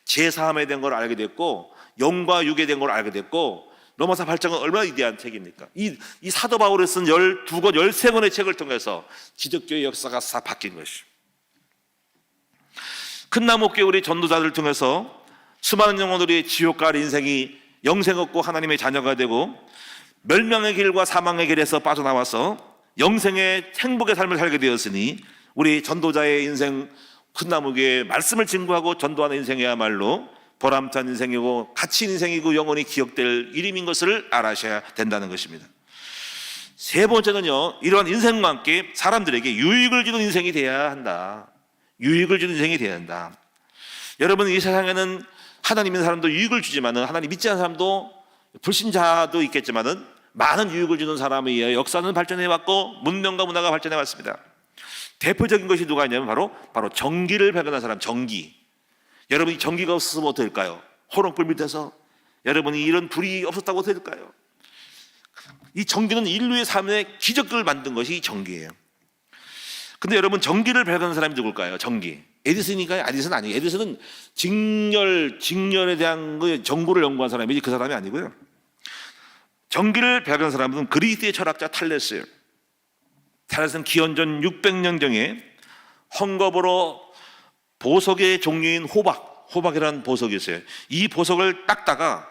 Speaker 1: 제사함에 대한 걸 알게 됐고 영과 육에 대한 걸 알게 됐고, 로마서 8장은 얼마나 위대한 책입니까? 이 사도 바울이 쓴 12권, 13권의 책을 통해서 기독교의 역사가 싹 바뀐 것이죠. 큰 나무 교회 우리 전도자들을 통해서 수많은 영혼들이 지옥 갈 인생이 영생 얻고 하나님의 자녀가 되고 멸망의 길과 사망의 길에서 빠져나와서 영생의 행복의 삶을 살게 되었으니 우리 전도자의 인생 큰나무교의 말씀을 증거하고 전도하는 인생이야말로 보람찬 인생이고 가치 있는 인생이고 영원히 기억될 이름인 것을 알아셔야 된다는 것입니다. 세 번째는요, 이러한 인생과 함께 사람들에게 유익을 주는 인생이 되어야 한다. 유익을 주는 인생이 되어야 한다. 여러분, 이 세상에는 하나님 믿는 사람도 유익을 주지만은 하나님 믿지 않는 사람도 불신자도 있겠지만은 많은 유익을 주는 사람에 의해 역사는 발전해왔고 문명과 문화가 발전해왔습니다. 대표적인 것이 누가 있냐면 바로 전기를 발견한 사람. 전기. 여러분이 전기가 없었으면 어떻게 될까요? 호롱불 밑에서 여러분이 이런 불이 없었다고 어떻게 될까요? 이 전기는 인류의 삶의 기적을 만든 것이 전기예요. 근데 여러분, 전기를 발견한 사람이 누굴까요? 전기. 에디슨인가요? 에디슨 아니에요. 에디슨은 직렬에 대한 정보를 연구한 사람이지 그 사람이 아니고요. 전기를 발견한 사람은 그리스의 철학자 탈레스예요. 탈레스는 기원전 600년경에 헝겊으로 보석의 종류인 호박이라는 보석이 있어요. 이 보석을 닦다가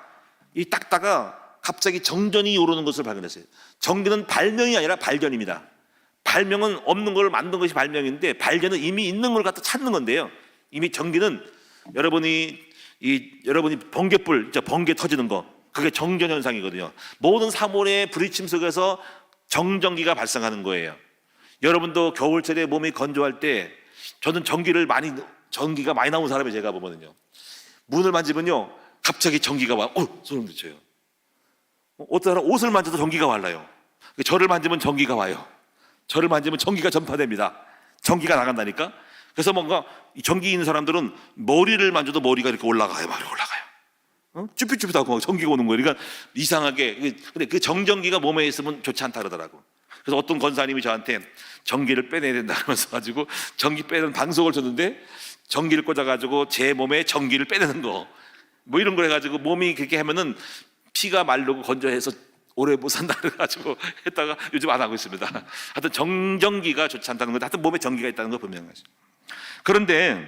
Speaker 1: 갑자기 정전이 오르는 것을 발견했어요. 전기는 발명이 아니라 발견입니다. 발명은 없는 걸 만든 것이 발명인데 발견은 이미 있는 걸 갖다 찾는 건데요. 이미 전기는 여러분이 번개불, 번개 터지는 거, 그게 정전 현상이거든요. 모든 사물의 부딪힘 속에서 정전기가 발생하는 거예요. 여러분도 겨울철에 몸이 건조할 때 저는 전기가 많이 나온 사람이 제가 보거든요. 문을 만지면요, 갑자기 전기가 와. 소름 끼쳐요. 어떤 사람 옷을 만져도 전기가 와요. 저를 만지면 전기가 와요. 저를 만지면 전기가 전파됩니다. 전기가 나간다니까. 그래서 뭔가 전기 있는 사람들은 머리를 만져도 머리가 이렇게 올라가요. 쭈삣쭈삣하고 전기가 오는 거예요. 그러니까 이상하게. 근데 그 정전기가 몸에 있으면 좋지 않다 그러더라고. 그래서 어떤 권사님이 저한테 전기를 빼내야 된다 그러면서 가지고 전기 빼는 방송을 줬는데, 전기를 꽂아가지고 제 몸에 전기를 빼내는 거, 뭐 이런 걸 해가지고 몸이 그렇게 하면은 피가 마르고 건조해서 오래 못 산다 그래가지고 했다가 요즘 안 하고 있습니다. 하여튼 정전기가 좋지 않다는 거, 하여튼 몸에 전기가 있다는 거 분명하죠. 그런데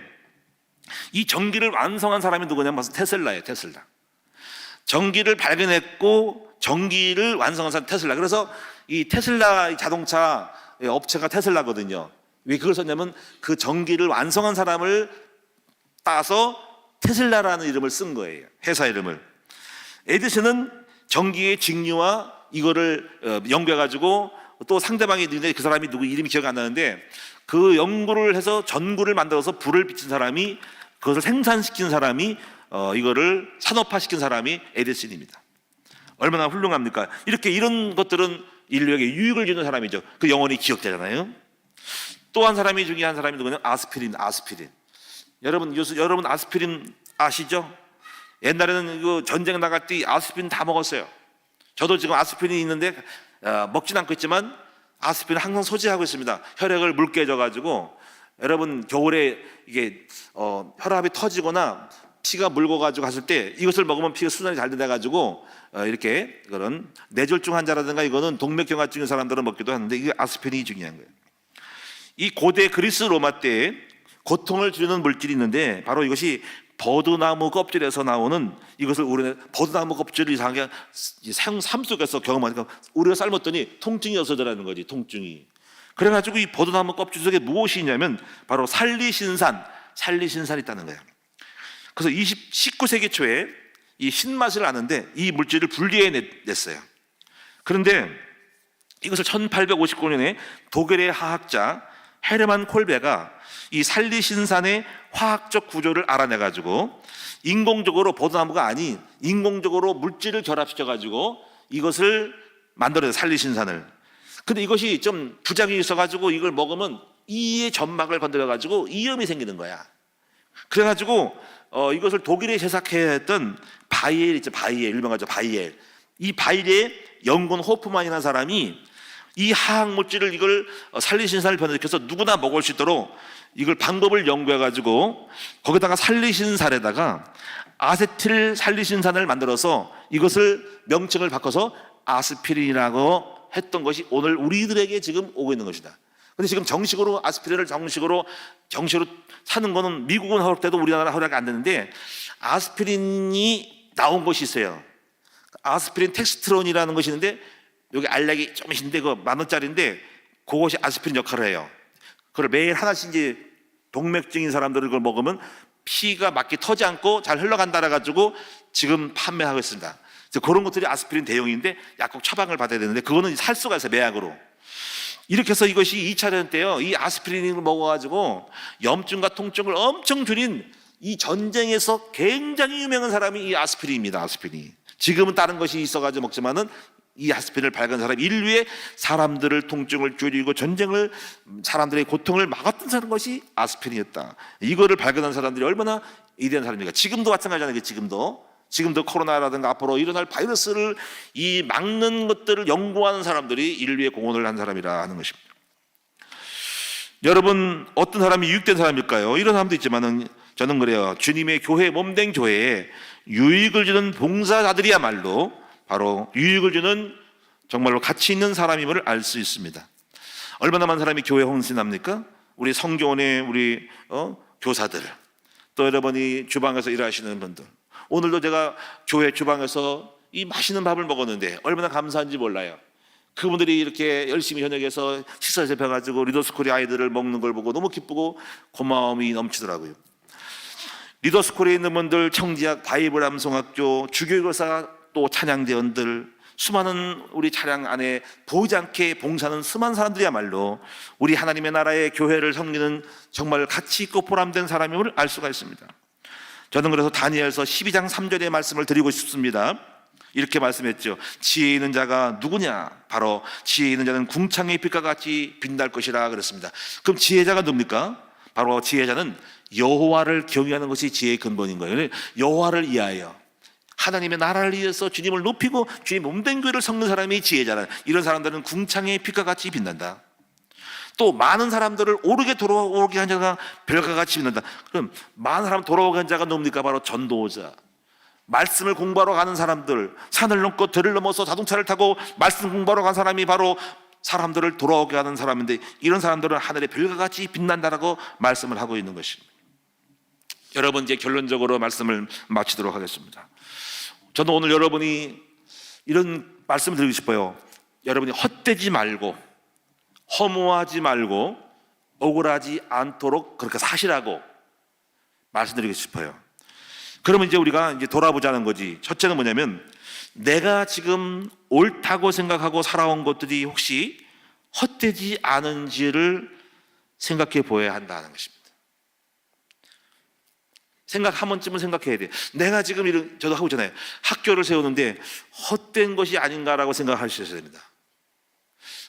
Speaker 1: 이 전기를 완성한 사람이 누구냐면 테슬라예요. 테슬라. 전기를 발견했고 전기를 완성한 사람 테슬라. 그래서 이 테슬라 자동차 업체가 테슬라거든요. 왜 그걸 썼냐면 그 전기를 완성한 사람을 따서 테슬라라는 이름을 쓴 거예요. 회사 이름을. 에디슨은 전기의 직류와 이거를 연구해가지고 또 상대방이 있는데 그 사람이 누구 이름이 기억이 안 나는데 그 연구를 해서 전구를 만들어서 불을 비친 사람이, 그것을 생산시킨 사람이, 이거를 산업화시킨 사람이 에디슨입니다. 얼마나 훌륭합니까? 이런 것들은 인류에게 유익을 주는 사람이죠. 그 영원히 기억되잖아요. 또 한 사람이 중요한 사람이 누구냐? 아스피린. 여러분 아스피린 아시죠? 옛날에는 이거 전쟁 나갈 때 아스피린 다 먹었어요. 저도 지금 아스피린이 있는데 먹진 않고 있지만 아스피린 항상 소지하고 있습니다. 혈액을 묽게 해줘가지고 여러분 겨울에 이게 혈압이 터지거나 피가 묽어가지고 갔을 때 이것을 먹으면 피가 순환이 잘 돼가지고 이렇게 그런 뇌졸중 환자라든가 이거는 동맥경화증인 사람들은 먹기도 하는데 이게 아스피린이 중요한 거예요. 이 고대 그리스 로마 때 고통을 주는 물질이 있는데 바로 이것이 버드나무 껍질에서 나오는, 이것을 우리는 버드나무 껍질을 이상하게 삶 속에서 경험하니까 우리가 삶았더니 통증이 없어져라는 거지. 통증이. 그래가지고 이 버드나무 껍질 속에 무엇이 있냐면 바로 살리신산이 있다는 거예요. 그래서 19세기 초에 이 신맛을 아는데 이 물질을 분리해냈어요. 그런데 이것을 1859년에 독일의 화학자 헤르만 콜베가 이 살리신산의 화학적 구조를 알아내가지고 인공적으로 버드나무가 아닌 인공적으로 물질을 결합시켜가지고 이것을 만들어요. 살리신산을. 근데 이것이 좀 부작용이 있어가지고 이걸 먹으면 이의 점막을 건드려가지고 이염이 생기는 거야. 그래가지고 이것을 독일에 제작해야 했던 바이엘 있죠. 바이엘 유명하죠. 바이엘. 이 바이엘의 연구원 호프만이라는 사람이 이 화학물질을 이걸 살리신산을 변화시켜서 누구나 먹을 수 있도록 이걸 방법을 연구해가지고 거기다가 살리신산에다가 아세틸 살리신산을 만들어서 이것을 명칭을 바꿔서 아스피린이라고 했던 것이 오늘 우리들에게 지금 오고 있는 것이다. 근데 지금 정식으로 아스피린을 정식으로 사는 거는 미국은 허락돼도 우리나라 허락이 안 되는데 아스피린이 나온 것이 있어요. 아스피린 텍스트론이라는 것이 있는데 여기 알약이 좀 있는데 그 10,000원짜리인데 그것이 아스피린 역할을 해요. 그걸 매일 하나씩 이제 동맥증인 사람들을 그걸 먹으면 피가 막히 터지 않고 잘 흘러간다 해가지고 지금 판매하고 있습니다. 그래서 그런 것들이 아스피린 대용인데 약국 처방을 받아야 되는데 그거는 살 수가 있어요, 매약으로. 이렇게 해서 이것이 2차 대전 때요, 이 아스피린을 먹어가지고 염증과 통증을 엄청 줄인 이 전쟁에서 굉장히 유명한 사람이 이 아스피린입니다. 아스피린. 지금은 다른 것이 있어가지고 먹지만은 이 아스피린을 발견한 사람, 인류의 사람들을 통증을 줄이고 전쟁을, 사람들의 고통을 막았던 것이 아스피린이었다. 이거를 발견한 사람들이 얼마나 위대한 사람입니까? 지금도 마찬가지잖아요. 지금도 코로나라든가 앞으로 일어날 바이러스를 이 막는 것들을 연구하는 사람들이 인류의 공헌을 한 사람이라 하는 것입니다. 여러분, 어떤 사람이 유익된 사람일까요? 이런 사람도 있지만은 저는 그래요. 주님의 교회, 몸된 교회에 유익을 주는 봉사자들이야말로 바로 유익을 주는 정말로 가치 있는 사람임을 알 수 있습니다. 얼마나 많은 사람이 교회에 헌신합니까? 우리 성교원의 우리 교사들, 또 여러분이 주방에서 일하시는 분들, 오늘도 제가 교회 주방에서 이 맛있는 밥을 먹었는데 얼마나 감사한지 몰라요. 그분들이 이렇게 열심히 현역에서 식사 접해가지고 리더스쿨의 아이들을 먹는 걸 보고 너무 기쁘고 고마움이 넘치더라고요. 리더스쿨에 있는 분들, 청지학, 바이블 암송학교, 주교교사, 또 찬양대원들, 수많은 우리 차량 안에 보이지 않게 봉사하는 수많은 사람들이야말로 우리 하나님의 나라의 교회를 섬기는 정말 가치 있고 보람된 사람임을 알 수가 있습니다. 저는 그래서 다니엘서 12장 3절의 말씀을 드리고 싶습니다. 이렇게 말씀했죠. 지혜 있는 자가 누구냐? 바로 지혜 있는 자는 궁창의 빛과 같이 빛날 것이라 그랬습니다. 그럼 지혜자가 누굽니까? 바로 지혜자는 여호와를 경외하는 것이 지혜의 근본인 거예요. 여호와를 위하여, 하나님의 나라를 위해서 주님을 높이고 주님 몸된 교회를 섬는 사람이 지혜자라. 이런 사람들은 궁창의 빛과 같이 빛난다. 또 많은 사람들을 돌아오게 한 자가 별과 같이 빛난다. 그럼 많은 사람 돌아오게 한 자가 누굽니까? 바로 전도자, 말씀을 공부하러 가는 사람들, 산을 넘고 들을 넘어서 자동차를 타고 말씀 공부하러 간 사람이 바로 사람들을 돌아오게 하는 사람인데, 이런 사람들은 하늘의 별과 같이 빛난다라고 말씀을 하고 있는 것입니다. 여러분, 이제 결론적으로 말씀을 마치도록 하겠습니다. 저는 오늘 여러분이 이런 말씀을 드리고 싶어요. 여러분이 헛되지 말고, 허무하지 말고, 억울하지 않도록 그렇게 사시라고 말씀드리고 싶어요. 그러면 이제 우리가 이제 돌아보자는 거지. 첫째는 뭐냐면, 내가 지금 옳다고 생각하고 살아온 것들이 혹시 헛되지 않은지를 생각해 보아야 한다는 것입니다. 한 번쯤은 생각해야 돼. 내가 지금 저도 하고 있잖아요. 학교를 세우는데 헛된 것이 아닌가라고 생각할 수 있어야 됩니다.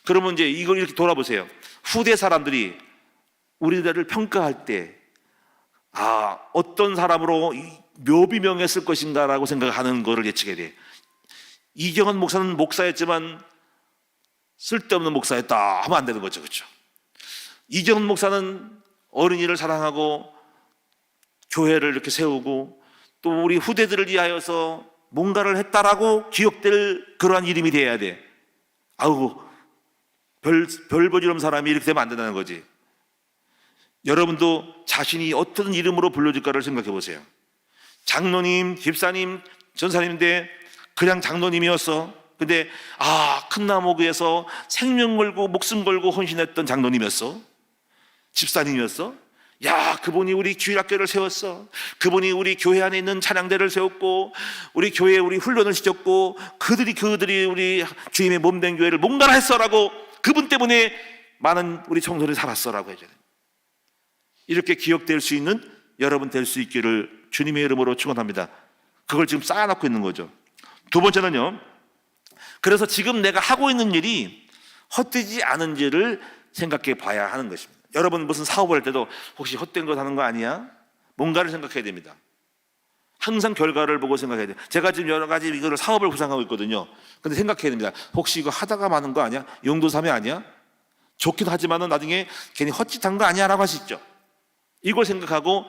Speaker 1: 그러면 이제 이걸 이렇게 돌아보세요. 후대 사람들이 우리들을 평가할 때, 어떤 사람으로 묘비명했을 것인가라고 생각하는 거를 예측해야 돼. 이경은 목사는 목사였지만 쓸데없는 목사였다 하면 안 되는 거죠. 그렇죠? 이경은 목사는 어린이를 사랑하고 교회를 이렇게 세우고 또 우리 후대들을 위하여서 뭔가를 했다라고 기억될 그러한 이름이 돼야 돼. 별보지름 사람이 이렇게 되면 안 된다는 거지. 여러분도 자신이 어떤 이름으로 불려질까를 생각해 보세요. 장로님, 집사님, 전사님인데 그냥 장로님이었어. 근데 큰 나무교에서 생명 걸고 목숨 걸고 헌신했던 장로님이었어. 집사님이었어. 그분이 우리 주일학교를 세웠어. 그분이 우리 교회 안에 있는 찬양대를 세웠고 우리 교회에 우리 훈련을 시켰고 그들이 우리 주님의 몸된 교회를 뭔가를 했어라고, 그분 때문에 많은 우리 청소년이 살았어라고 해줘야 돼요. 이렇게 기억될 수 있는 여러분 될 수 있기를 주님의 이름으로 축원합니다. 그걸 지금 쌓아놓고 있는 거죠. 두 번째는요, 그래서 지금 내가 하고 있는 일이 헛되지 않은지를 생각해 봐야 하는 것입니다. 여러분 무슨 사업을 할 때도 혹시 헛된 것 하는 거 아니야? 뭔가를 생각해야 됩니다. 항상 결과를 보고 생각해야 돼요. 제가 지금 여러 가지 이거를 사업을 구상하고 있거든요. 근데 생각해야 됩니다. 혹시 이거 하다가 마는 거 아니야? 용도삼이 아니야? 좋긴 하지만은 나중에 괜히 헛짓한 거 아니야? 라고 할 수 있죠. 이걸 생각하고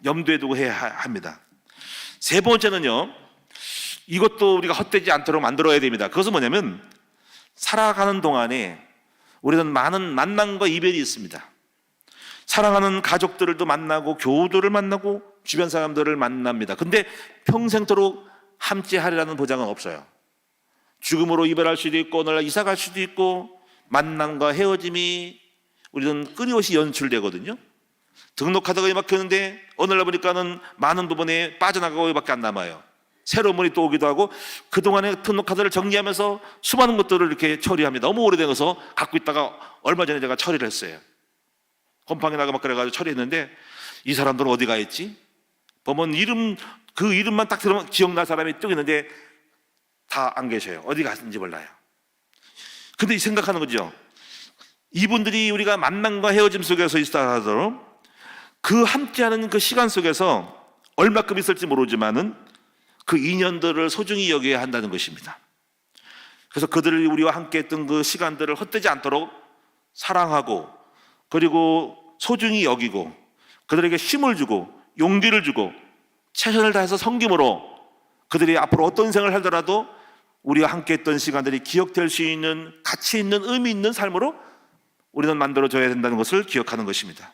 Speaker 1: 염두에 두고 해야 합니다. 세 번째는요, 이것도 우리가 헛되지 않도록 만들어야 됩니다. 그것은 뭐냐면, 살아가는 동안에 우리는 많은 만남과 이별이 있습니다. 사랑하는 가족들도 만나고 교우들을 만나고 주변 사람들을 만납니다. 근데 평생토록 함께 하리라는 보장은 없어요. 죽음으로 이별할 수도 있고 오늘날 이사 갈 수도 있고 만남과 헤어짐이 우리는 끊임없이 연출되거든요. 등록카드가 막혔는데 오늘날 보니까는 많은 부분에 빠져나가고밖에 안 남아요. 새로운 분이 또 오기도 하고 그동안의 등록카드를 정리하면서 수많은 것들을 이렇게 처리합니다. 너무 오래돼서 갖고 있다가 얼마 전에 제가 처리를 했어요. 곰팡이 나고 막 그래가지고 처리했는데 이 사람들은 어디 가 있지? 보면 그 이름만 딱 들으면 기억날 사람이 쭉 있는데 다 안 계셔요. 어디 갔는지 몰라요. 근데 생각하는 거죠. 이분들이 우리가 만남과 헤어짐 속에서 있다 하더라도 그 함께하는 그 시간 속에서 얼마큼 있을지 모르지만은 그 인연들을 소중히 여겨야 한다는 것입니다. 그래서 그들이 우리와 함께 했던 그 시간들을 헛되지 않도록 사랑하고 그리고 소중히 여기고 그들에게 힘을 주고 용기를 주고 최선을 다해서 섬김으로 그들이 앞으로 어떤 생을 하더라도 우리와 함께 했던 시간들이 기억될 수 있는 가치 있는 의미 있는 삶으로 우리는 만들어줘야 된다는 것을 기억하는 것입니다.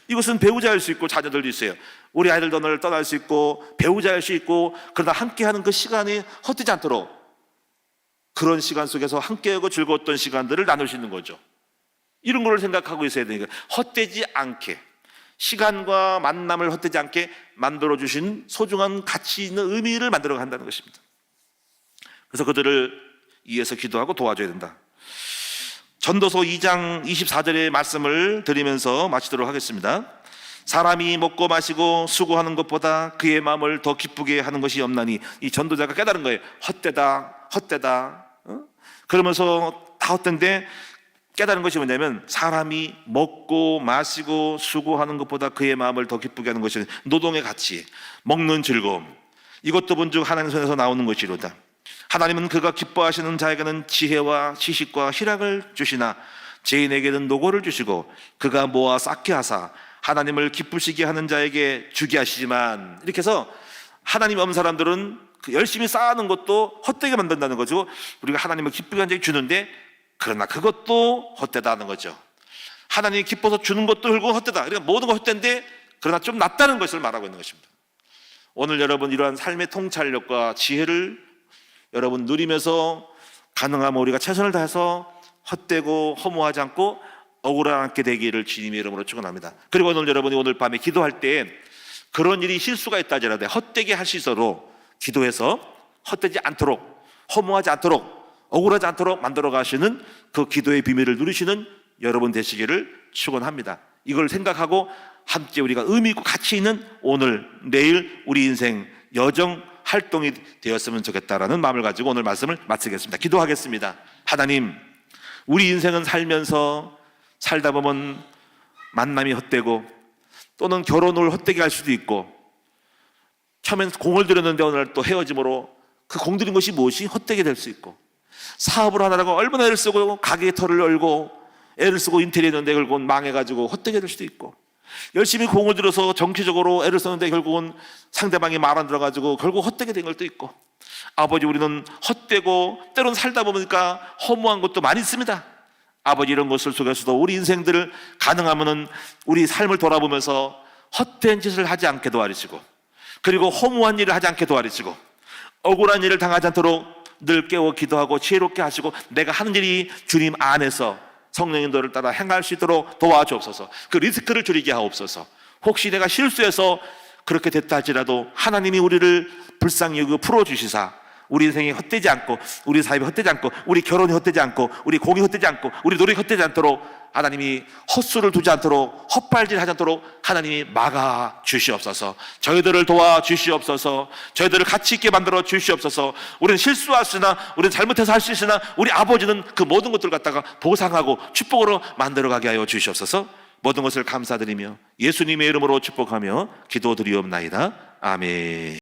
Speaker 1: 이것은 배우자일 수 있고 자녀들도 있어요. 우리 아이들도 오늘 떠날 수 있고 배우자일 수 있고 그러나 함께하는 그 시간이 헛되지 않도록 그런 시간 속에서 함께하고 즐거웠던 시간들을 나눌 수 있는 거죠. 이런 걸 생각하고 있어야 되니까 헛되지 않게 시간과 만남을 헛되지 않게 만들어주신 소중한 가치 있는 의미를 만들어 간다는 것입니다. 그래서 그들을 위해서 기도하고 도와줘야 된다. 전도서 2장 24절의 말씀을 드리면서 마치도록 하겠습니다. 사람이 먹고 마시고 수고하는 것보다 그의 마음을 더 기쁘게 하는 것이 없나니. 이 전도자가 깨달은 거예요. 헛되다 헛되다. 그러면서 다 헛된데 깨달은 것이 뭐냐면 사람이 먹고 마시고 수고하는 것보다 그의 마음을 더 기쁘게 하는 것이 노동의 가치, 먹는 즐거움, 이것도 본즉 하나님 손에서 나오는 것이로다. 하나님은 그가 기뻐하시는 자에게는 지혜와 지식과 희락을 주시나 죄인에게는 노고를 주시고 그가 모아 쌓게 하사 하나님을 기쁘시게 하는 자에게 주게 하시지만. 이렇게 해서 하나님 없는 사람들은 열심히 쌓아놓은 것도 헛되게 만든다는 거죠. 우리가 하나님을 기쁘게 하는 자에게 주는데 그러나 그것도 헛되다는 거죠. 하나님이 기뻐서 주는 것도 결국 헛되다. 그러니까 모든 거 헛된데 그러나 좀 낫다는 것을 말하고 있는 것입니다. 오늘 여러분 이러한 삶의 통찰력과 지혜를 여러분 누리면서 가능하면 우리가 최선을 다해서 헛되고 허무하지 않고 억울하지 않게 되기를 주님의 이름으로 축원합니다. 그리고 오늘 여러분이 오늘 밤에 기도할 때 그런 일이 실수가 있다 하더라도 헛되게 할 수 있어도 기도해서 헛되지 않도록 허무하지 않도록 억울하지 않도록 만들어 가시는 그 기도의 비밀을 누리시는 여러분 되시기를 축원합니다. 이걸 생각하고 함께 우리가 의미 있고 가치 있는 오늘 내일 우리 인생 여정 활동이 되었으면 좋겠다라는 마음을 가지고 오늘 말씀을 마치겠습니다. 기도하겠습니다. 하나님, 우리 인생은 살다 보면 만남이 헛되고 또는 결혼을 헛되게 할 수도 있고 처음엔 공을 들였는데 오늘 또 헤어짐으로 그 공들인 것이 무엇이 헛되게 될 수 있고 사업을 하느라고 얼마나 애를 쓰고 가게의 털을 열고 애를 쓰고 인테리어 했는데 결국은 망해가지고 헛되게 될 수도 있고 열심히 공을 들여서 정치적으로 애를 썼는데 결국은 상대방이 말 안 들어가지고 결국 헛되게 된 것도 있고. 아버지, 우리는 헛되고 때로는 살다 보니까 허무한 것도 많이 있습니다. 아버지, 이런 것을 속에서도 우리 인생들을 가능하면은 우리 삶을 돌아보면서 헛된 짓을 하지 않게 도와주시고 그리고 허무한 일을 하지 않게 도와주시고 억울한 일을 당하지 않도록 늘 깨워 기도하고 지혜롭게 하시고 내가 하는 일이 주님 안에서 성령의 인도를 따라 행할 수 있도록 도와주옵소서. 그 리스크를 줄이게 하옵소서. 혹시 내가 실수해서 그렇게 됐다 할지라도 하나님이 우리를 불쌍히 여기고 풀어주시사 우리 인생이 헛되지 않고 우리 사업이 헛되지 않고 우리 결혼이 헛되지 않고 우리 공이 헛되지 않고 우리 노력이 헛되지 않도록 하나님이 헛수를 두지 않도록 헛발질하지 않도록 하나님이 막아 주시옵소서. 저희들을 도와 주시옵소서. 저희들을 가치 있게 만들어 주시옵소서. 우리는 실수하시나 우리는 잘못해서 할 수 있으나 우리 아버지는 그 모든 것들을 갖다가 보상하고 축복으로 만들어가게 하여 주시옵소서. 모든 것을 감사드리며 예수님의 이름으로 축복하며 기도드리옵나이다. 아멘.